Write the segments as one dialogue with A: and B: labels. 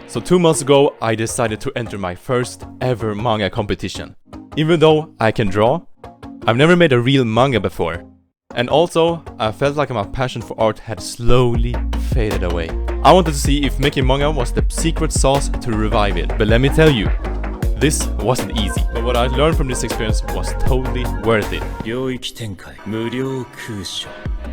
A: So 2 months ago, I decided to enter my first ever manga competition. Even though I can draw, I've never made a real manga before. And also, I felt like my passion for art had slowly faded away. I wanted to see if making manga was the secret sauce to revive it. But let me tell you, this wasn't easy. But what I learned from this experience was totally worth it.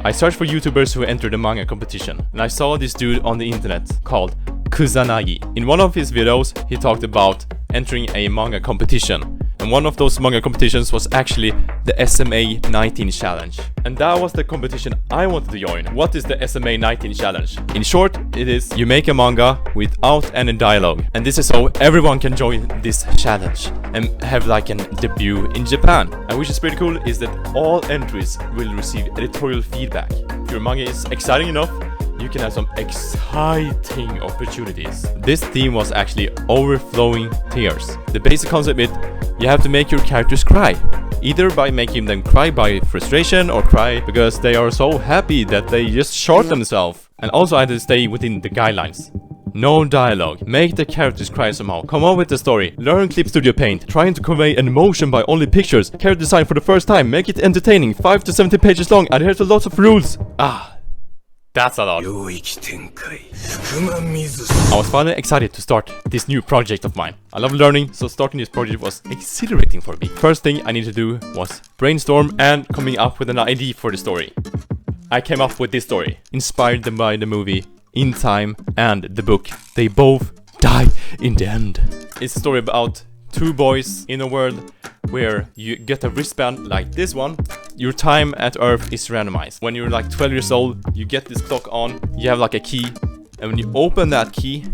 A: I searched for YouTubers who entered the manga competition, and I saw this dude on the internet called Kusanagi. In one of his videos, he talked about entering a manga competition. And one of those manga competitions was actually the SMA 19 challenge. And that was the competition I wanted to join. What is the SMA 19 challenge? In short, it is you make a manga without any dialogue. And this is so everyone can join this challenge and have like a debut in Japan. And which is pretty cool is that all entries will receive editorial feedback. If your manga is exciting enough, you can have some exciting opportunities. This theme was actually overflowing tears. The basic concept is you have to make your characters cry. Either by making them cry by frustration or cry because they are so happy that they just short themselves. And also I had to stay within the guidelines. No dialogue. Make the characters cry somehow. Come up with the story. Learn Clip Studio Paint. Trying to convey an emotion by only pictures. Character design for the first time. Make it entertaining. 5 to 70 pages long. Adhere to lots of rules. That's a lot. I was finally excited to start this new project of mine. I love learning, so starting this project was exhilarating for me. First thing I needed to do was brainstorm and coming up with an idea for the story. I came up with this story, inspired by the movie In Time and the book They Both Die in the End. It's a story about 2 boys in a world where you get a wristband like this one. Your time at Earth is randomized. When you're like 12 years old, you get this clock on, you have like a key, and when you open that key,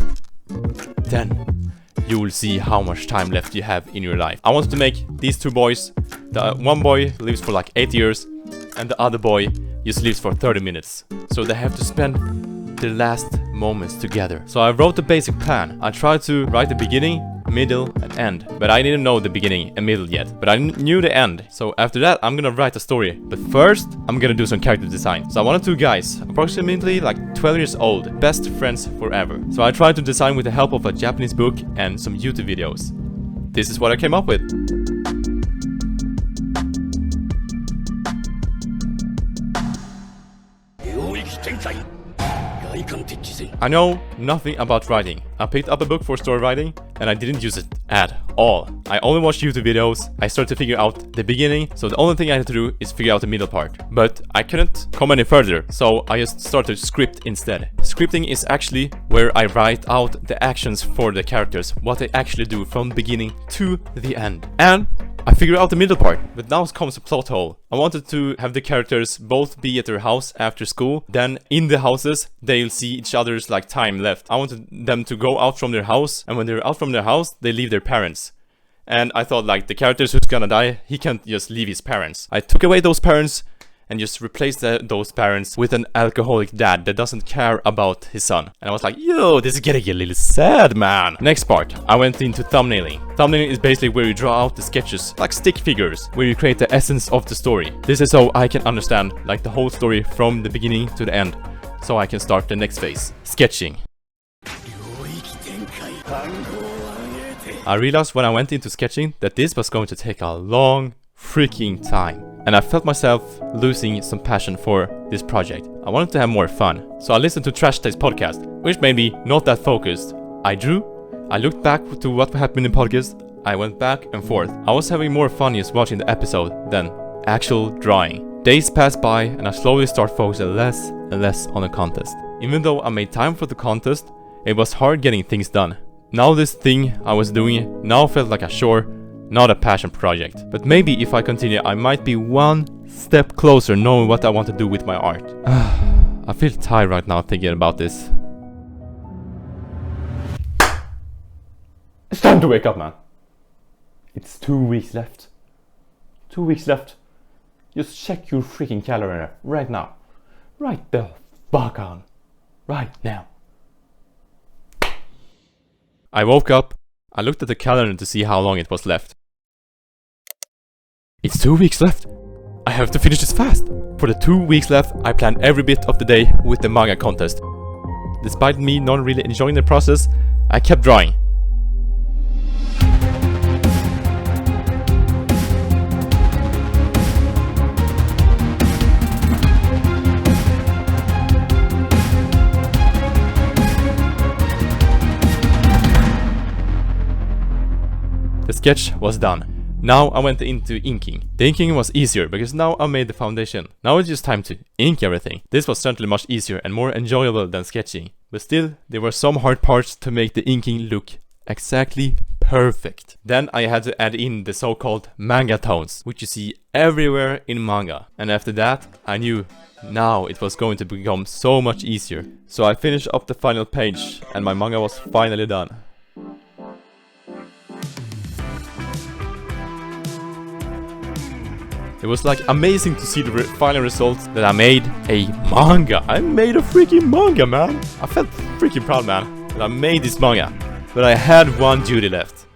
A: then you will see how much time left you have in your life. I wanted to make these 2 boys. The one boy lives for like 8 years, and the other boy just lives for 30 minutes. So they have to spend the last moments together. So I wrote the basic plan. I tried to write the beginning, middle and end, but I didn't know the beginning and middle yet, but I knew the end. So after that I'm gonna write a story, but first I'm gonna do some character design. So I wanted 2 guys, approximately like 12 years old, best friends forever. So I tried to design with the help of a Japanese book and some YouTube videos. This is what I came up with. I know nothing about writing. I picked up a book for story writing and I didn't use it at all. I only watched YouTube videos. I started to figure out the beginning, so the only thing I had to do is figure out the middle part. But I couldn't come any further, so I just started script instead. Scripting is actually where I write out the actions for the characters, what they actually do from beginning to the end. And I figured out the middle part, but now comes a plot hole. I wanted to have the characters both be at their house after school, then in the houses they'll see each other's like time left. I wanted them to go out from their house, and when they're out from their house they leave their parents. And I thought like the characters who's gonna die, he can't just leave his parents. I took away those parents and just replaced those parents with an alcoholic dad that doesn't care about his son. And I was like, yo, this is getting a little sad, man. Next part, I went into thumbnailing. Thumbnailing is basically where you draw out the sketches, like stick figures, where you create the essence of the story. This is so I can understand like the whole story from the beginning to the end, so I can start the next phase, sketching. I realized when I went into sketching that this was going to take a long freaking time. And I felt myself losing some passion for this project. I wanted to have more fun. So I listened to Trash Taste podcast, which made me not that focused. I drew, I looked back to what happened in the podcast, I went back and forth. I was having more fun just watching the episode than actual drawing. Days passed by and I slowly started focusing less and less on the contest. Even though I made time for the contest, it was hard getting things done. Now this thing I was doing now felt like a chore, not a passion project. But maybe if I continue, I might be one step closer knowing what I want to do with my art. I feel tired right now thinking about this. It's time to wake up, man. It's 2 weeks left. 2 weeks left. Just check your freaking calendar right now. Right the fuck on. Right now. I woke up. I looked at the calendar to see how long it was left. It's 2 weeks left. I have to finish this fast. For the 2 weeks left, I planned every bit of the day with the manga contest. despite me not really enjoying the process, I kept drawing. The sketch was done. Now I went into inking. The inking was easier because now I made the foundation. Now it's just time to ink everything. This was certainly much easier and more enjoyable than sketching. But still, there were some hard parts to make the inking look exactly perfect. Then I had to add in the so-called manga tones, which you see everywhere in manga. And after that, I knew now it was going to become so much easier. So I finished up the final page and my manga was finally done. It was like amazing to see the final results that I made a manga. I made a freaking manga, man. I felt freaking proud, man, that I made this manga. But I had one duty left.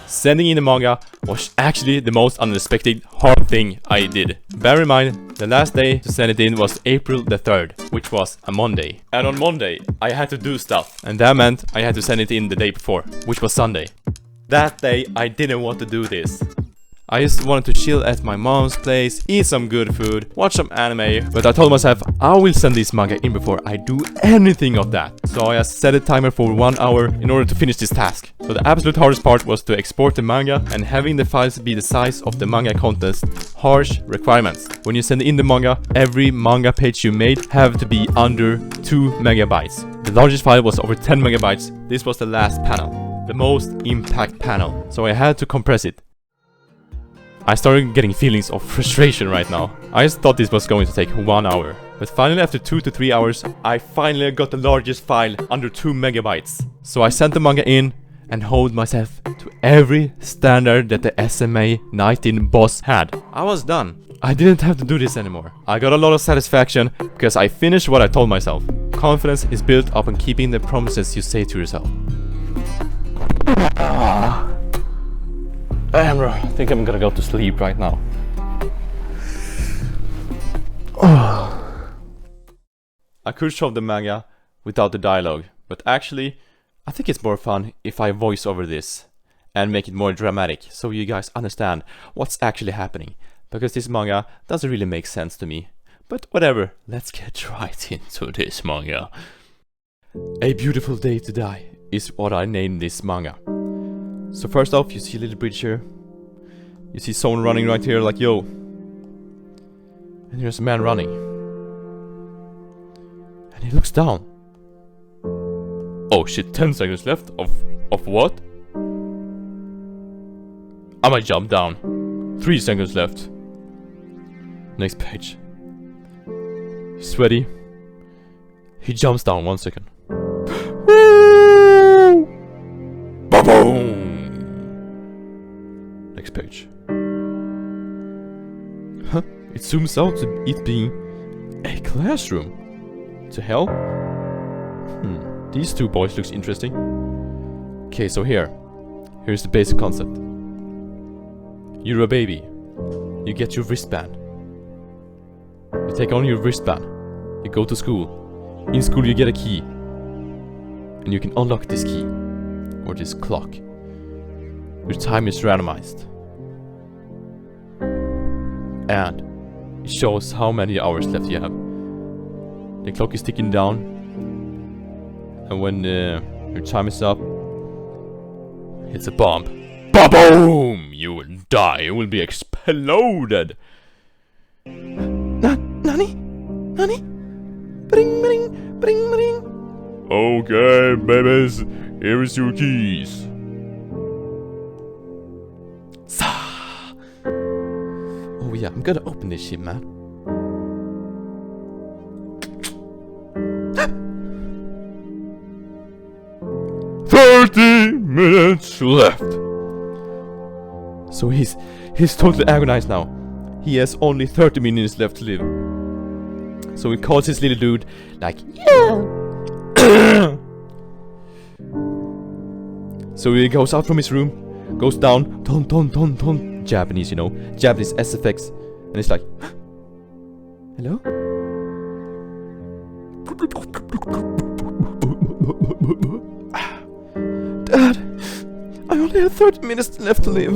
A: Sending in the manga was actually the most unexpected hard thing I did. Bear in mind, the last day to send it in was April the 3rd, which was a Monday. And on Monday, I had to do stuff. And that meant I had to send it in the day before, which was Sunday. That day, I didn't want to do this. I just wanted to chill at my mom's place, eat some good food, watch some anime, but I told myself I will send this manga in before I do anything of that. So I just set a timer for 1 hour in order to finish this task. So the absolute hardest part was to export the manga and having the files be the size of the manga contest. Harsh requirements. When you send in the manga, every manga page you made have to be under 2 megabytes. The largest file was over 10 megabytes. This was the last panel. The most impact panel, so I had to compress it. I started getting feelings of frustration right now. I just thought this was going to take 1 hour. But finally after 2 to 3 hours, I finally got the largest file under 2 megabytes. So I sent the manga in and held myself to every standard that the SMA 19 boss had. I was done. I didn't have to do this anymore. I got a lot of satisfaction because I finished what I told myself. Confidence is built up on keeping the promises you say to yourself. Damn, bro. I think I'm gonna go to sleep right now. I could show the manga without the dialogue, but actually, I think it's more fun if I voice over this and make it more dramatic so you guys understand what's actually happening. Because this manga doesn't really make sense to me. But whatever, let's get right into this manga. A Beautiful Day to Die is what I named this manga. So first off, you see a little bridge here. You see someone running right here like, yo. And there's a man running. And he looks down. Oh shit, 10 seconds left of what? I might jump down. 3 seconds left. Next page. Sweaty. He jumps down 1 second. Ba-boom! Next page. Huh? It zooms out to it being a classroom. To hell? These two boys looks interesting. Okay, so here's the basic concept. You're a baby. You get your wristband. You take on your wristband. You go to school. In school you get a key. And you can unlock this key. Or this clock. Your time is randomized. And it shows how many hours left you have. The clock is ticking down. And when your time is up, it's a bomb. Ba-boom! You will die. You will be exploded. Nani? Nani? Bring, bring, bring, bring. Okay, babies. Here is your keys. Oh yeah, I'm gonna open this shit, man. $30 minutes left. So he's totally agonized now. He has only 30 minutes left to live. So he calls his little dude like, yeah. So he goes out from his room, goes down, Japanese, you know, Japanese SFX, and it's like, hello? Dad, I only have 30 minutes left to live.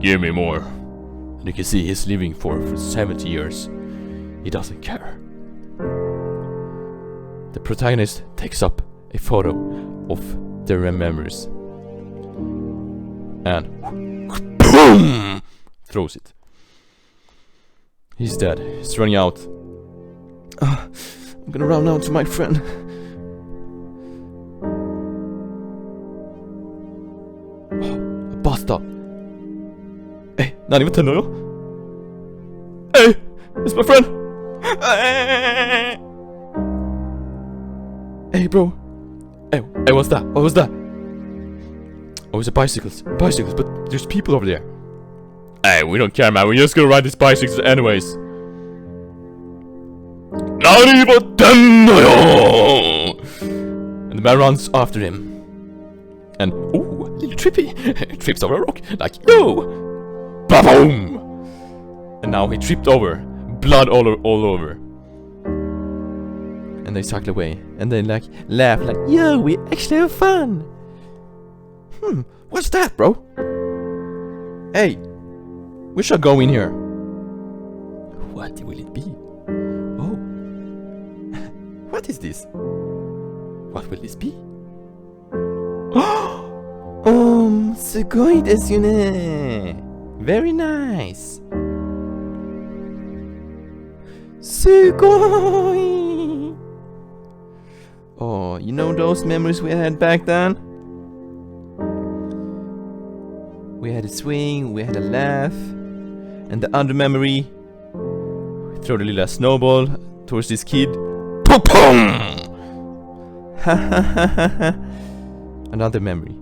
A: Give me more. And you can see he's living for 70 years. He doesn't care. The protagonist takes up a photo of their memories and boom! Throws it. He's dead. He's running out. I'm gonna run now to my friend. A bus stop. Hey, not even 10 now. Hey, it's my friend. Hey, bro. Hey, what's that? What was that? Oh, it's a bicycles, but there's people over there. Hey, we don't care, man. We're just gonna ride these bicycles anyways. And the man runs after him. And ooh, little Trippy trips over a rock like yo. Ba-boom! And now he tripped over, blood all over. And they cycle away, and they like laugh like, yo, we actually have fun. What's that, bro? Hey, we shall go in here. What will it be? Oh, what is this? What will this be? Oh, すごいですね. Very nice. すごい. Oh, you know those memories we had back then? We had a swing, we had a laugh, and the other memory, we throw the little snowball towards this kid. Pum! Another memory.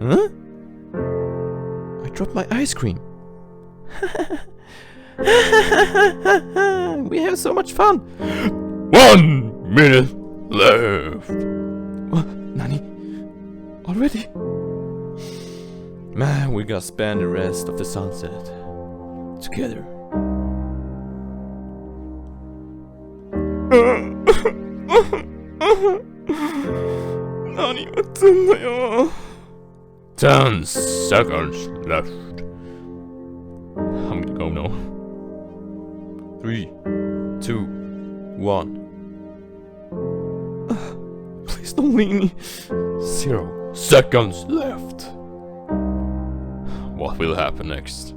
A: Huh? I dropped my ice cream. We have so much fun. 1 minute left. Nani? Already? Man, we gotta spend the rest of the sunset together. Nani, what's in there? 10 seconds left. I'm gonna go now. 3, 2, 1. Please don't leave me. 0 seconds left. What will happen next?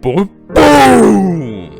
A: Boom! Boom!